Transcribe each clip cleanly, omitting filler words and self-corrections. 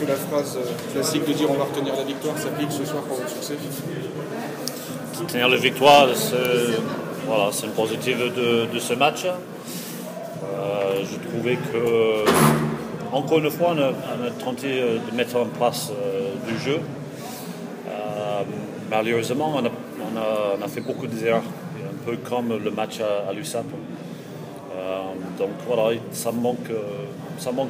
que la phrase classique de dire on va retenir la victoire s'applique ce soir pour votre succès? Tenir la victoire, c'est une positive de ce match. Je trouvais que, encore une fois, on a tenté de mettre en place du jeu. Malheureusement, on a fait beaucoup d'erreurs, un peu comme le match à l'USAP. Donc voilà, ça manque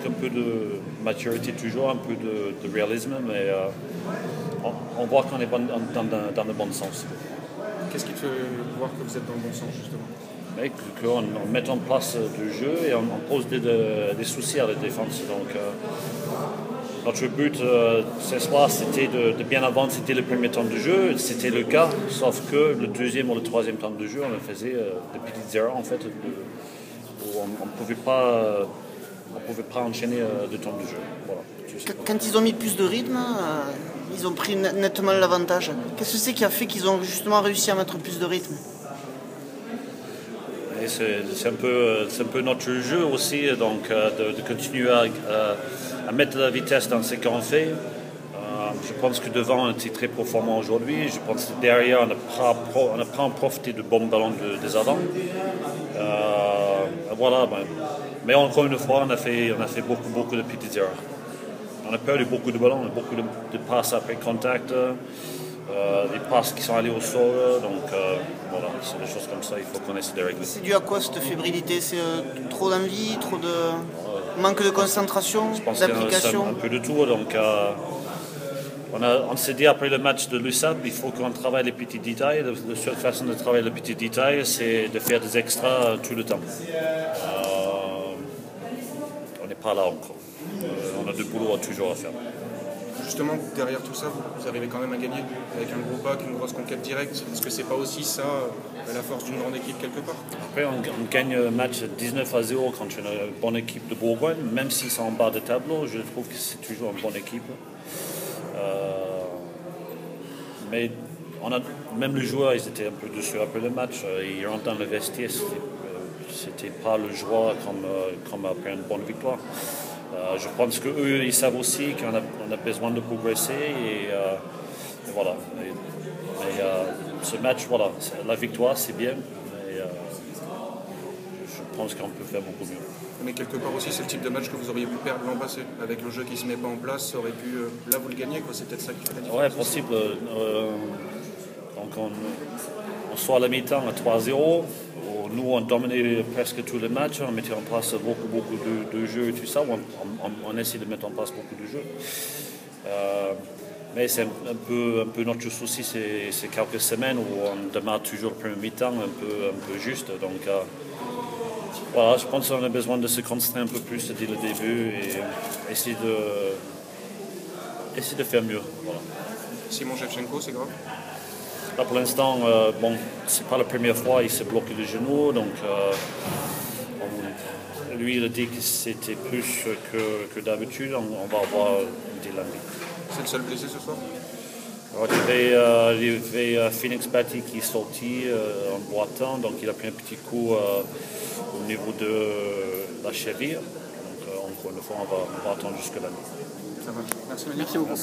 un peu de maturité toujours, un peu de réalisme, mais on voit qu'on est dans le bon sens. Qu'est-ce qui te fait voir que vous êtes dans le bon sens, justement? On met en place du jeu et on pose des soucis à la défense. Donc, notre but ce soir, c'était de bien avancer dès le premier temps de jeu. C'était le cas, sauf que le deuxième ou le troisième temps de jeu, on faisait des petites erreurs en fait, où on ne pouvait pas enchaîner de temps de jeu. Voilà. Quand ils ont mis plus de rythme, ils ont pris nettement l'avantage. Qu'est-ce que c'est qui a fait qu'ils ont justement réussi à mettre plus de rythme? C'est un peu notre jeu aussi, donc de continuer à mettre de la vitesse dans ce qu'on fait. Je pense que devant, on était très performant aujourd'hui. Je pense que derrière, on n'a pas profité de bons ballons des avants. Voilà, mais encore une fois, on a fait beaucoup de petites erreurs. On a perdu beaucoup de ballons, beaucoup de passes après contact, des passes qui sont allées au sol. Donc voilà, c'est des choses comme ça, il faut connaître des règles. C'est dû à quoi cette fébrilité? C'est trop d'envie, trop de manque de concentration, d'application? C'est un peu de tout. Donc on s'est dit après le match de l'USAP, il faut qu'on travaille les petits détails. La seule façon de travailler les petits détails, c'est de faire des extras tout le temps. On n'est pas là encore. On a du boulot toujours à faire. Justement, derrière tout ça, vous arrivez quand même à gagner avec un gros pack, une grosse conquête directe. Est-ce que c'est pas aussi ça, la force d'une grande équipe quelque part? Après, on gagne un match 19-0 contre une bonne équipe de Bourgogne, même s'ils sont en bas de tableau, je trouve que c'est toujours une bonne équipe. Mais même les joueurs, ils étaient un peu dessus après le match. Ils rentrent dans le vestiaire, c'était pas le joie comme après une bonne victoire. Je pense qu'eux, ils savent aussi qu'on a besoin de progresser et voilà. Mais ce match, voilà, la victoire, c'est bien, mais je pense qu'on peut faire beaucoup mieux. Mais quelque part aussi, c'est le type de match que vous auriez pu perdre l'an passé. Avec le jeu qui ne se met pas en place, ça aurait pu... là, vous le gagnez, quoi. C'est peut-être ça qui fait la différence. Ouais, possible. Donc on soit à la mi-temps à 3-0. Nous, on dominait presque tous les matchs. On mettait en place beaucoup de jeux et tout ça. On essaie de mettre en place beaucoup de jeux. Mais c'est un peu notre souci ces quelques semaines où on démarre toujours le premier mi-temps un peu juste. Donc voilà, je pense qu'on a besoin de se concentrer un peu plus dès le début et essayer de faire mieux. Voilà. Simon Shevchenko, c'est grave? Là, pour l'instant, c'est pas la première fois, il s'est bloqué le genou, donc lui, il a dit que c'était plus que d'habitude, on va avoir dès lundi. C'est le seul blessé ce soir? Alors, il y avait Phoenix Batty qui est sorti en boitant, donc il a pris un petit coup au niveau de la cheville. Donc encore une fois, on va attendre jusque lundi. Ça marche. Merci beaucoup.